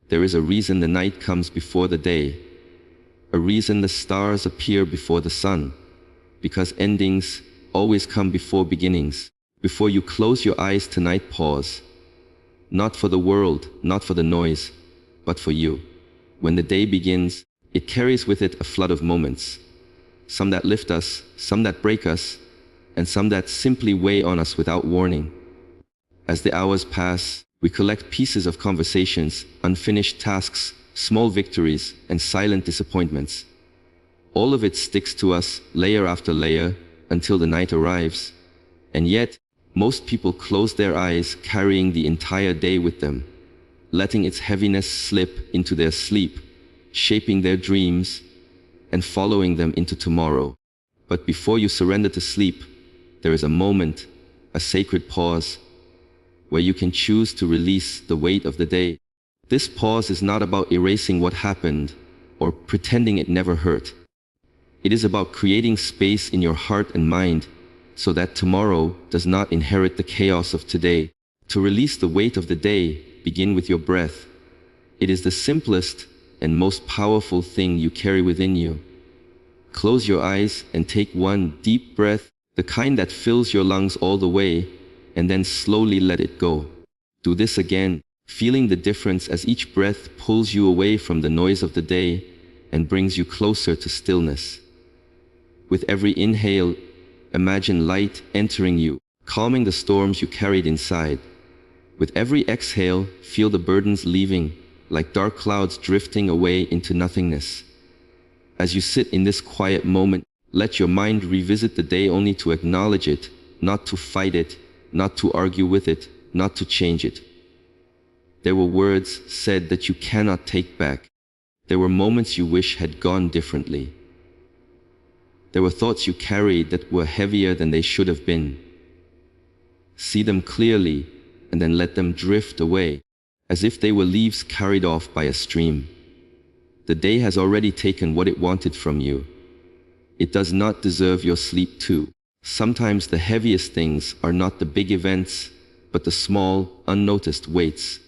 There is a reason the night comes before the day, a reason the stars appear before the sun, because endings always come before beginnings. Before you close your eyes tonight, pause. Not for the world, not for the noise, but for you. When the day begins, it carries with it a flood of moments. Some that lift us, some that break us, and some that simply weigh on us without warning. As the hours pass, we collect pieces of conversations, unfinished tasks, small victories, and silent disappointments. All of it sticks to us, layer after layer, until the night arrives. And yet, most people close their eyes, carrying the entire day with them, letting its heaviness slip into their sleep, shaping their dreams, and following them into tomorrow. But before you surrender to sleep, there is a moment, a sacred pause, where you can choose to release the weight of the day. This pause is not about erasing what happened or pretending it never hurt. It is about creating space in your heart and mind so that tomorrow does not inherit the chaos of today. To release the weight of the day, begin with your breath. It is the simplest and most powerful thing you carry within you. Close your eyes and take one deep breath, the kind that fills your lungs all the way, and then slowly let it go. Do this again, feeling the difference as each breath pulls you away from the noise of the day and brings you closer to stillness. With every inhale, imagine light entering you, calming the storms you carried inside. With every exhale, feel the burdens leaving, like dark clouds drifting away into nothingness. As you sit in this quiet moment, let your mind revisit the day only to acknowledge it, not to fight it, not to argue with it, not to change it. There were words said that you cannot take back. There were moments you wish had gone differently. There were thoughts you carried that were heavier than they should have been. See them clearly and then let them drift away, as if they were leaves carried off by a stream. The day has already taken what it wanted from you. It does not deserve your sleep too. Sometimes the heaviest things are not the big events, but the small, unnoticed weights.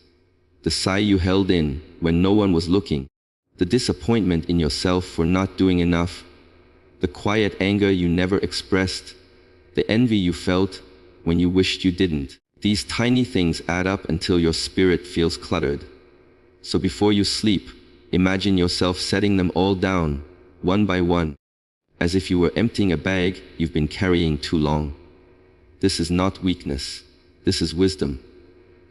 The sigh you held in when no one was looking, the disappointment in yourself for not doing enough, the quiet anger you never expressed, the envy you felt when you wished you didn't. These tiny things add up until your spirit feels cluttered. So before you sleep, imagine yourself setting them all down, one by one, as if you were emptying a bag you've been carrying too long. This is not weakness. This is wisdom.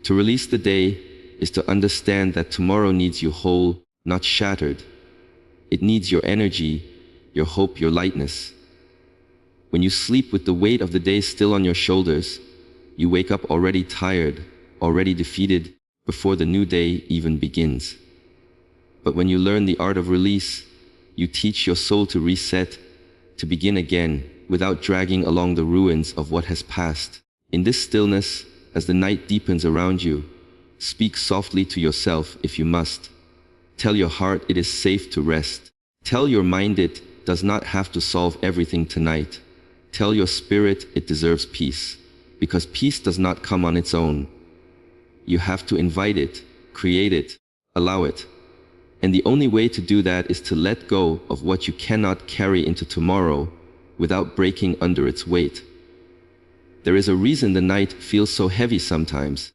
To release the day is to understand that tomorrow needs you whole, not shattered. It needs your energy, your hope, your lightness. When you sleep with the weight of the day still on your shoulders, you wake up already tired, already defeated, before the new day even begins. But when you learn the art of release, you teach your soul to reset, to begin again, without dragging along the ruins of what has passed. In this stillness, as the night deepens around you, speak softly to yourself if you must. Tell your heart it is safe to rest. Tell your mind it does not have to solve everything tonight. Tell your spirit it deserves peace, because peace does not come on its own. You have to invite it, create it, allow it. And the only way to do that is to let go of what you cannot carry into tomorrow without breaking under its weight. There is a reason the night feels so heavy sometimes.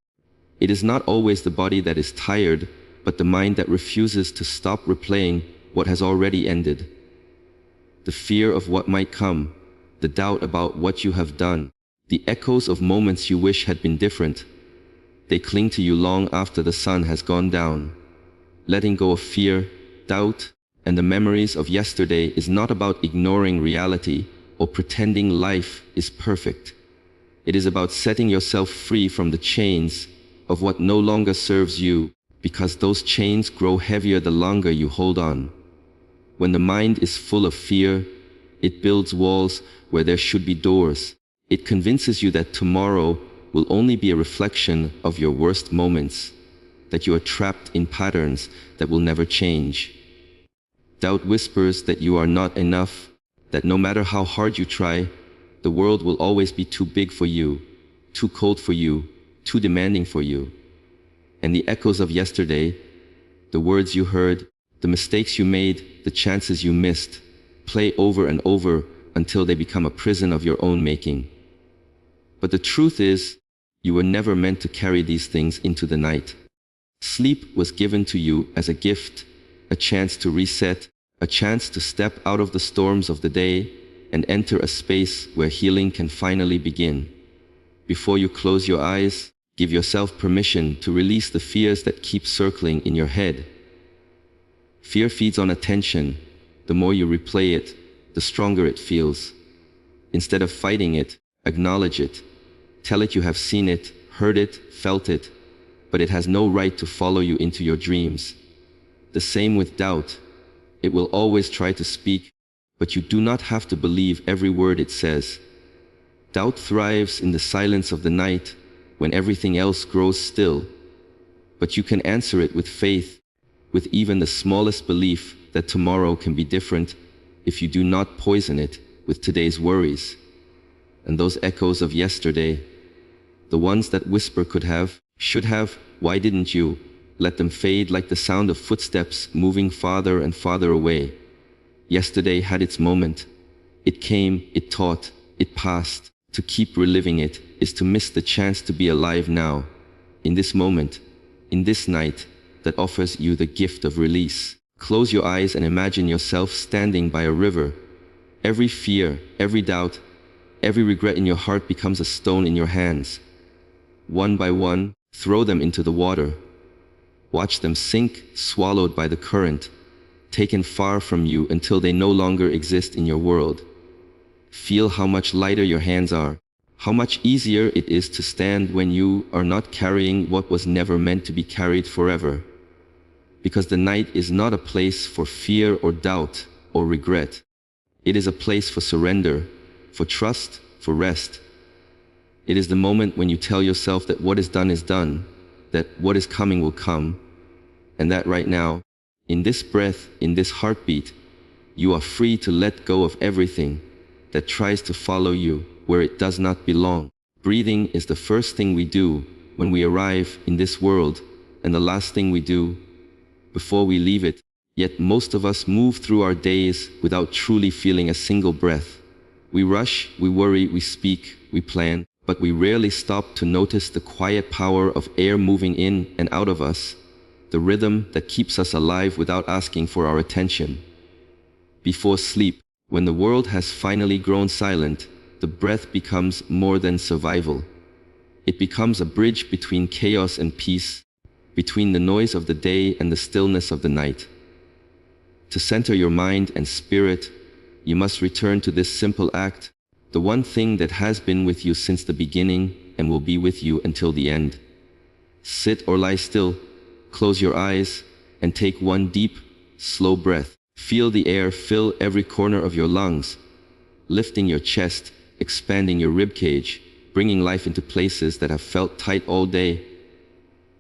It is not always the body that is tired, but the mind that refuses to stop replaying what has already ended. The fear of what might come, the doubt about what you have done, the echoes of moments you wish had been different. They cling to you long after the sun has gone down. Letting go of fear, doubt, and the memories of yesterday is not about ignoring reality or pretending life is perfect. It is about setting yourself free from the chains of what no longer serves you, because those chains grow heavier the longer you hold on. When the mind is full of fear, it builds walls where there should be doors. It convinces you that tomorrow will only be a reflection of your worst moments, that you are trapped in patterns that will never change. Doubt whispers that you are not enough, that no matter how hard you try, the world will always be too big for you, too cold for you, too demanding for you. And the echoes of yesterday, The words you heard, the mistakes you made, the chances you missed, play over and over until they become a prison of your own making. But the truth is, you were never meant to carry these things into the night. Sleep was given to you as a gift, a chance to reset, a chance to step out of the storms of the day and enter a space where healing can finally begin. Before you close your eyes, give yourself permission to release the fears that keep circling in your head. Fear feeds on attention. The more you replay it, the stronger it feels. Instead of fighting it, acknowledge it. Tell it you have seen it, heard it, felt it, but it has no right to follow you into your dreams. The same with doubt. It will always try to speak, but you do not have to believe every word it says. Doubt thrives in the silence of the night, when everything else grows still. But you can answer it with faith, with even the smallest belief that tomorrow can be different, if you do not poison it with today's worries. And those echoes of yesterday, the ones that whisper could have, should have, why didn't you, let them fade like the sound of footsteps moving farther and farther away. Yesterday had its moment. It came, it taught, it passed. To keep reliving it is to miss the chance to be alive now, in this moment, in this night that offers you the gift of release. Close your eyes and imagine yourself standing by a river. Every fear, every doubt, every regret in your heart becomes a stone in your hands. One by one, throw them into the water. Watch them sink, swallowed by the current, taken far from you until they no longer exist in your world. Feel how much lighter your hands are, how much easier it is to stand when you are not carrying what was never meant to be carried forever. Because the night is not a place for fear or doubt or regret. It is a place for surrender, for trust, for rest. It is the moment when you tell yourself that what is done, that what is coming will come, and that right now, in this breath, in this heartbeat, you are free to let go of everything that tries to follow you where it does not belong. Breathing is the first thing we do when we arrive in this world, and the last thing we do before we leave it. Yet most of us move through our days without truly feeling a single breath. We rush, we worry, we speak, we plan, but we rarely stop to notice the quiet power of air moving in and out of us, the rhythm that keeps us alive without asking for our attention. Before sleep, when the world has finally grown silent, the breath becomes more than survival. It becomes a bridge between chaos and peace, between the noise of the day and the stillness of the night. To center your mind and spirit, you must return to this simple act, the one thing that has been with you since the beginning and will be with you until the end. Sit or lie still, close your eyes, and take one deep, slow breath. Feel the air fill every corner of your lungs, lifting your chest, expanding your ribcage, bringing life into places that have felt tight all day.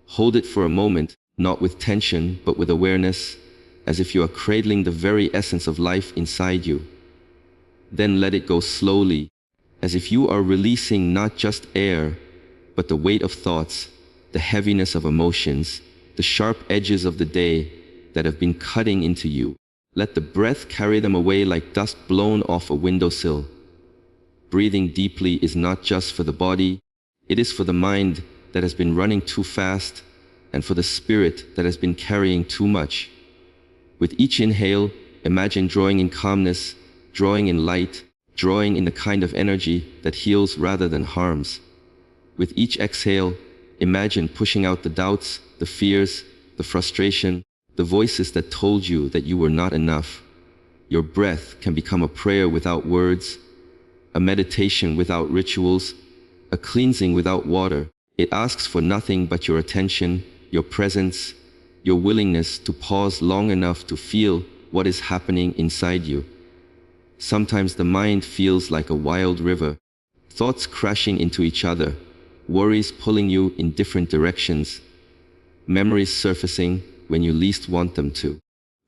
Hold it for a moment, not with tension, but with awareness, as if you are cradling the very essence of life inside you. Then let it go slowly, as if you are releasing not just air, but the weight of thoughts, the heaviness of emotions, the sharp edges of the day that have been cutting into you. Let the breath carry them away like dust blown off a windowsill. Breathing deeply is not just for the body, it is for the mind that has been running too fast and for the spirit that has been carrying too much. With each inhale, imagine drawing in calmness, drawing in light, drawing in the kind of energy that heals rather than harms. With each exhale, imagine pushing out the doubts, the fears, the frustration, the voices that told you that you were not enough. Your breath can become a prayer without words, a meditation without rituals, a cleansing without water. It asks for nothing but your attention, your presence, your willingness to pause long enough to feel what is happening inside you. Sometimes the mind feels like a wild river, thoughts crashing into each other, worries pulling you in different directions, memories surfacing when you least want them to.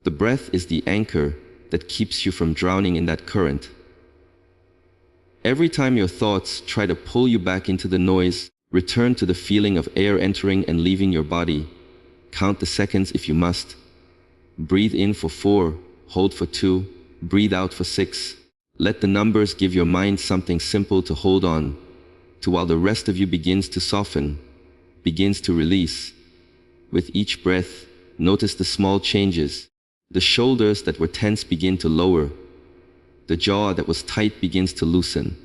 The breath is the anchor that keeps you from drowning in that current. Every time your thoughts try to pull you back into the noise, return to the feeling of air entering and leaving your body. Count the seconds if you must. Breathe in for 4, hold for 2, breathe out for 6. Let the numbers give your mind something simple to hold on to while the rest of you begins to soften, begins to release. With each breath, notice the small changes. The shoulders that were tense begin to lower. The jaw that was tight begins to loosen.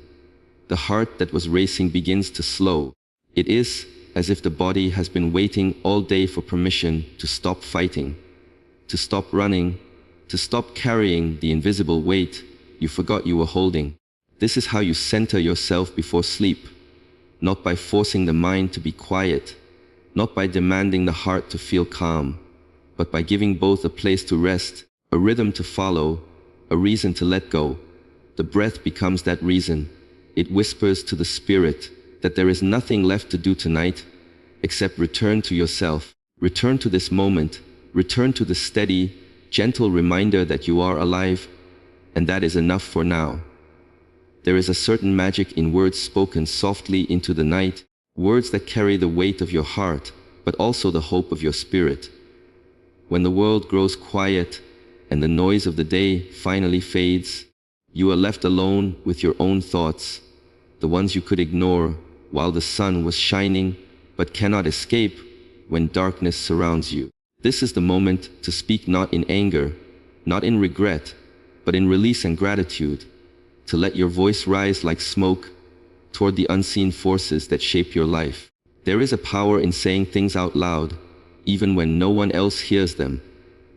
The heart that was racing begins to slow. It is as if the body has been waiting all day for permission to stop fighting, to stop running, to stop carrying the invisible weight you forgot you were holding. This is how you center yourself before sleep, not by forcing the mind to be quiet, not by demanding the heart to feel calm, but by giving both a place to rest, a rhythm to follow, a reason to let go. The breath becomes that reason. It whispers to the spirit that there is nothing left to do tonight except return to yourself, return to this moment, return to the steady, gentle reminder that you are alive, and that is enough for now. There is a certain magic in words spoken softly into the night, words that carry the weight of your heart, but also the hope of your spirit. When the world grows quiet and the noise of the day finally fades, you are left alone with your own thoughts, the ones you could ignore while the sun was shining but cannot escape when darkness surrounds you. This is the moment to speak, not in anger, not in regret, but in release and gratitude, to let your voice rise like smoke toward the unseen forces that shape your life. There is a power in saying things out loud, even when no one else hears them,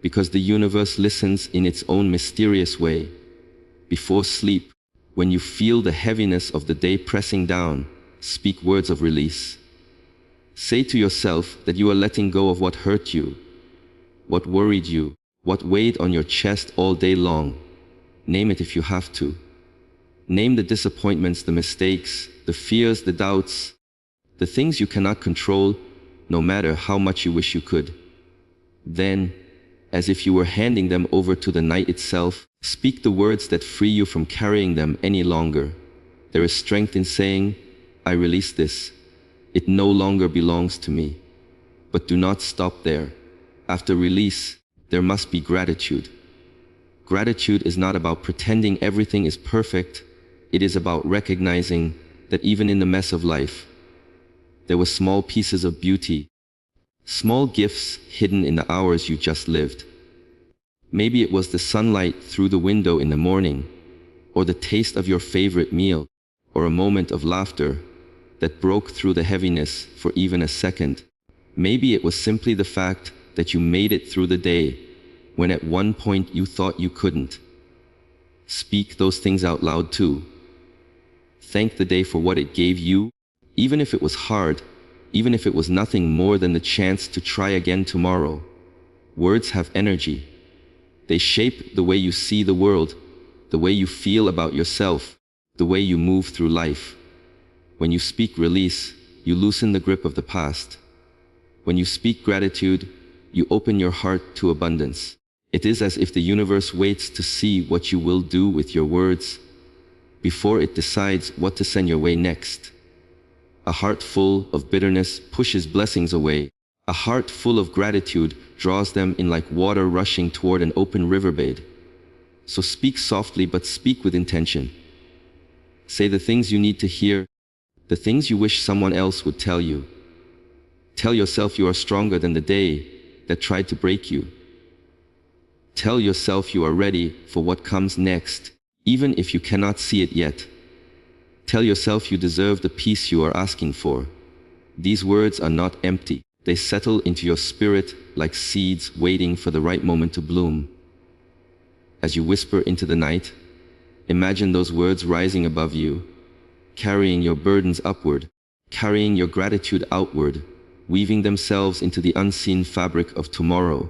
because the universe listens in its own mysterious way. Before sleep, when you feel the heaviness of the day pressing down, speak words of release. Say to yourself that you are letting go of what hurt you, what worried you, what weighed on your chest all day long. Name it if you have to. Name the disappointments, the mistakes, the fears, the doubts, the things you cannot control, no matter how much you wish you could. Then, as if you were handing them over to the night itself, speak the words that free you from carrying them any longer. There is strength in saying, I release this. It no longer belongs to me. But do not stop there. After release, there must be gratitude. Gratitude is not about pretending everything is perfect. It is about recognizing that even in the mess of life, there were small pieces of beauty, small gifts hidden in the hours you just lived. Maybe it was the sunlight through the window in the morning, or the taste of your favorite meal, or a moment of laughter that broke through the heaviness for even a second. Maybe it was simply the fact that you made it through the day when at one point you thought you couldn't. Speak those things out loud too. Thank the day for what it gave you, even if it was hard, even if it was nothing more than the chance to try again tomorrow. Words have energy. They shape the way you see the world, the way you feel about yourself, the way you move through life. When you speak release, you loosen the grip of the past. When you speak gratitude, you open your heart to abundance. It is as if the universe waits to see what you will do with your words before it decides what to send your way next. A heart full of bitterness pushes blessings away. A heart full of gratitude draws them in like water rushing toward an open riverbed. So speak softly, but speak with intention. Say the things you need to hear, the things you wish someone else would tell you. Tell yourself you are stronger than the day that tried to break you. Tell yourself you are ready for what comes next, even if you cannot see it yet. Tell yourself you deserve the peace you are asking for. These words are not empty. They settle into your spirit like seeds waiting for the right moment to bloom. As you whisper into the night, imagine those words rising above you, carrying your burdens upward, carrying your gratitude outward, weaving themselves into the unseen fabric of tomorrow.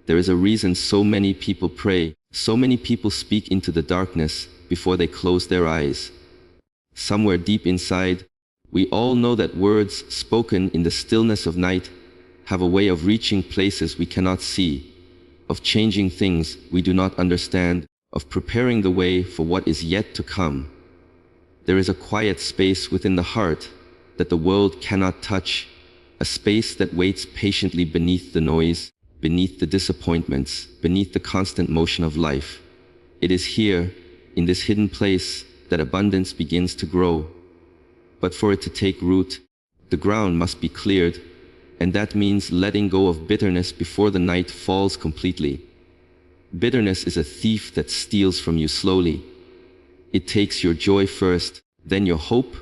There is a reason so many people pray, so many people speak into the darkness before they close their eyes. Somewhere deep inside, we all know that words spoken in the stillness of night have a way of reaching places we cannot see, of changing things we do not understand, of preparing the way for what is yet to come. There is a quiet space within the heart that the world cannot touch, a a space that waits patiently beneath the noise, beneath the disappointments, beneath the constant motion of life. It is here, in this hidden place, that abundance begins to grow. But for it to take root, the ground must be cleared, and that means letting go of bitterness before the night falls completely. Bitterness is a thief that steals from you slowly. It takes your joy first, then your hope,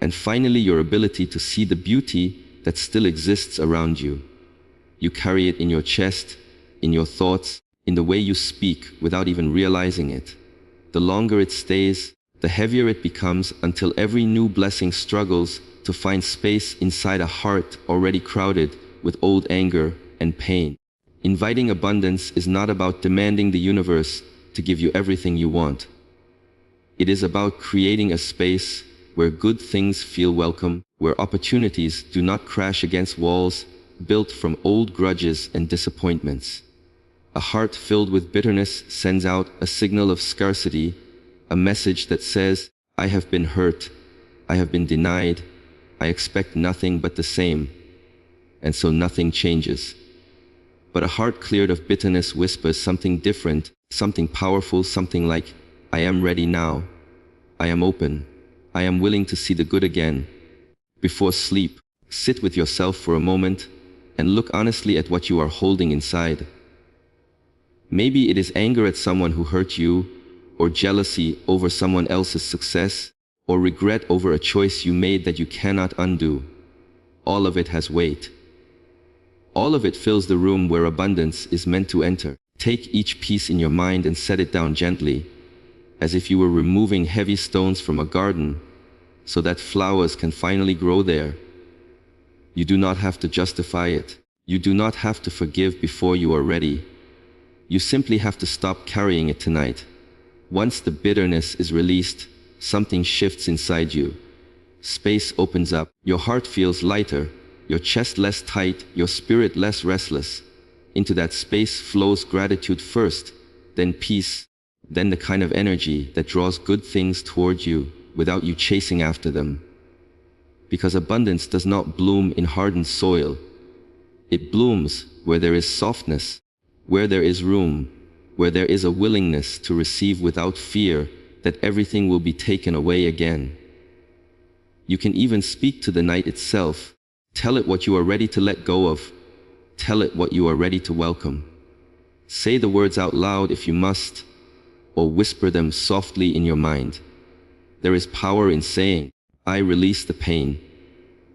and finally your ability to see the beauty that still exists around you. You carry it in your chest, in your thoughts, in the way you speak without even realizing it. The longer it stays, the heavier it becomes until every new blessing struggles to find space inside a heart already crowded with old anger and pain. Inviting abundance is not about demanding the universe to give you everything you want. It is about creating a space where good things feel welcome, where opportunities do not crash against walls built from old grudges and disappointments. A heart filled with bitterness sends out a signal of scarcity, a message that says, I have been hurt, I have been denied, I expect nothing but the same, and so nothing changes. But a heart cleared of bitterness whispers something different, something powerful, something like, I am ready now, I am open, I am willing to see the good again. Before sleep, sit with yourself for a moment and look honestly at what you are holding inside. Maybe it is anger at someone who hurt you, or jealousy over someone else's success, or regret over a choice you made that you cannot undo. All of it has weight. All of it fills the room where abundance is meant to enter. Take each piece in your mind and set it down gently, as if you were removing heavy stones from a garden, so that flowers can finally grow there. You do not have to justify it. You do not have to forgive before you are ready. You simply have to stop carrying it tonight. Once the bitterness is released, something shifts inside you. Space opens up, your heart feels lighter, your chest less tight, your spirit less restless. Into that space flows gratitude first, then peace, then the kind of energy that draws good things toward you without you chasing after them. Because abundance does not bloom in hardened soil. It blooms where there is softness, where there is room, where there is a willingness to receive without fear that everything will be taken away again. You can even speak to the night itself. Tell it what you are ready to let go of. Tell it what you are ready to welcome. Say the words out loud if you must, or whisper them softly in your mind. There is power in saying, I release the pain.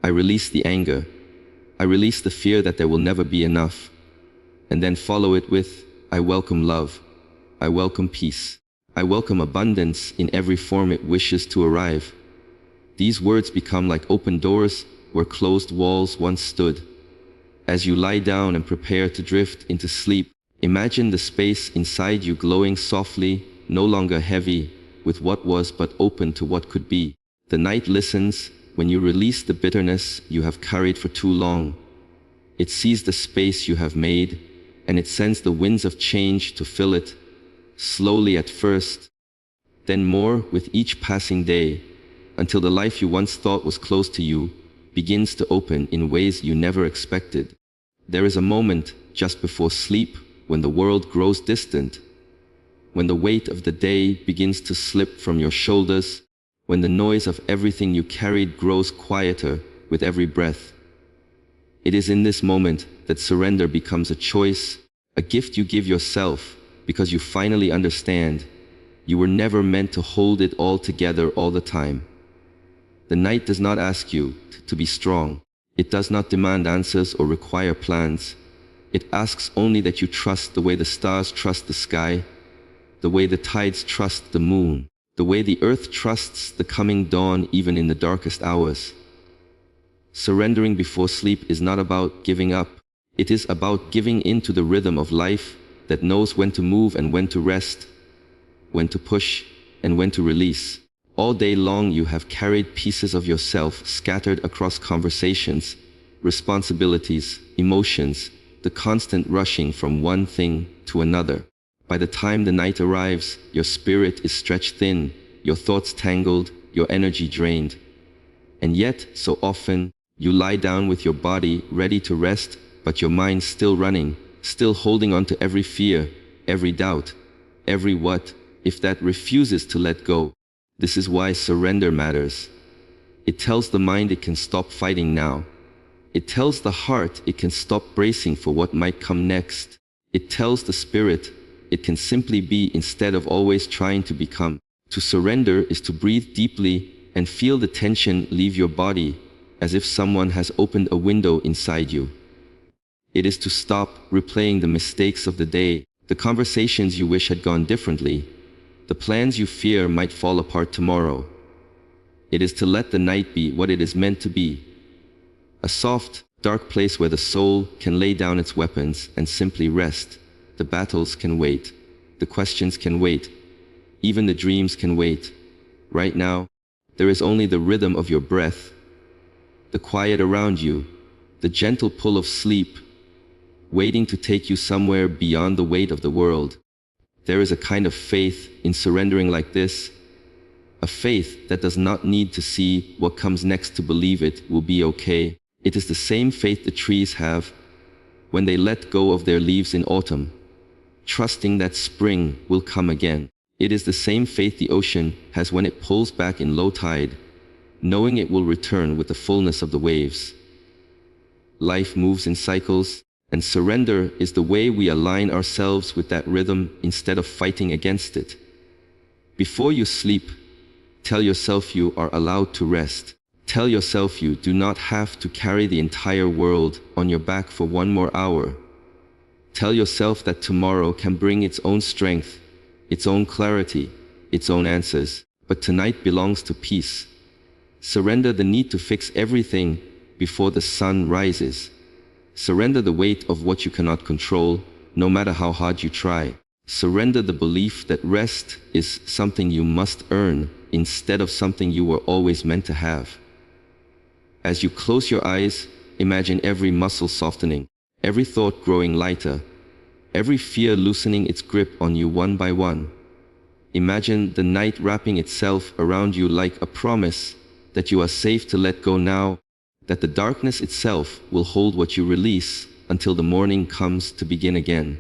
I release the anger. I release the fear that there will never be enough. And then follow it with, I welcome love. I welcome peace. I welcome abundance in every form it wishes to arrive. These words become like open doors where closed walls once stood. As you lie down and prepare to drift into sleep, imagine the space inside you glowing softly, no longer heavy with what was but open to what could be. The night listens when you release the bitterness you have carried for too long. It sees the space you have made, and it sends the winds of change to fill it, slowly at first, then more with each passing day, until the life you once thought was close to you begins to open in ways you never expected. There is a moment just before sleep when the world grows distant, when the weight of the day begins to slip from your shoulders, when the noise of everything you carried grows quieter with every breath. It is in this moment that surrender becomes a choice, a gift you give yourself because you finally understand you were never meant to hold it all together all the time. The night does not ask you to be strong. It does not demand answers or require plans. It asks only that you trust the way the stars trust the sky, the way the tides trust the moon, the way the earth trusts the coming dawn even in the darkest hours. Surrendering before sleep is not about giving up. It is about giving in to the rhythm of life that knows when to move and when to rest, when to push and when to release. All day long you have carried pieces of yourself scattered across conversations, responsibilities, emotions, the constant rushing from one thing to another. By the time the night arrives, your spirit is stretched thin, your thoughts tangled, your energy drained. And yet, so often, You lie down with your body ready to rest, but your mind still running, still holding on to every fear, every doubt, every what, if that refuses to let go. This is why surrender matters. It tells the mind it can stop fighting now. It tells the heart it can stop bracing for what might come next. It tells the spirit it can simply be instead of always trying to become. To surrender is to breathe deeply and feel the tension leave your body, as if someone has opened a window inside you. It is to stop replaying the mistakes of the day, the conversations you wish had gone differently, the plans you fear might fall apart tomorrow. It is to let the night be what it is meant to be. A soft, dark place where the soul can lay down its weapons and simply rest. The battles can wait. The questions can wait. Even the dreams can wait. Right now, there is only the rhythm of your breath, the quiet around you, the gentle pull of sleep, waiting to take you somewhere beyond the weight of the world. There is a kind of faith in surrendering like this, a faith that does not need to see what comes next to believe it will be okay. It is the same faith the trees have when they let go of their leaves in autumn, trusting that spring will come again. It is the same faith the ocean has when it pulls back in low tide, knowing it will return with the fullness of the waves. Life moves in cycles, and surrender is the way we align ourselves with that rhythm instead of fighting against it. Before you sleep, tell yourself you are allowed to rest. Tell yourself you do not have to carry the entire world on your back for one more hour. Tell yourself that tomorrow can bring its own strength, its own clarity, its own answers. But tonight belongs to peace. Surrender the need to fix everything before the sun rises. Surrender the weight of what you cannot control, no matter how hard you try. Surrender the belief that rest is something you must earn instead of something you were always meant to have. As you close your eyes, imagine every muscle softening, every thought growing lighter, every fear loosening its grip on you one by one. Imagine the night wrapping itself around you like a promise that you are safe to let go now, that the darkness itself will hold what you release until the morning comes to begin again.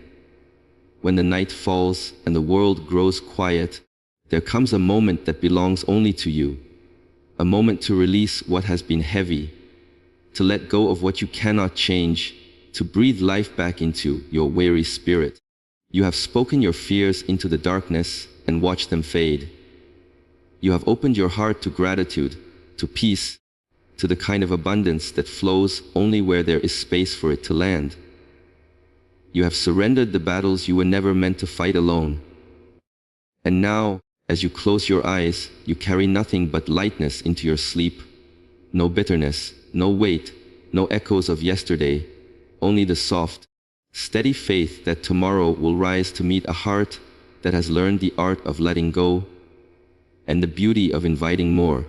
When the night falls and the world grows quiet, there comes a moment that belongs only to you, a moment to release what has been heavy, to let go of what you cannot change, to breathe life back into your weary spirit. You have spoken your fears into the darkness and watched them fade. You have opened your heart to gratitude, to peace, to the kind of abundance that flows only where there is space for it to land. You have surrendered the battles you were never meant to fight alone. And now, as you close your eyes, you carry nothing but lightness into your sleep. No bitterness, no weight, no echoes of yesterday, only the soft, steady faith that tomorrow will rise to meet a heart that has learned the art of letting go and the beauty of inviting more.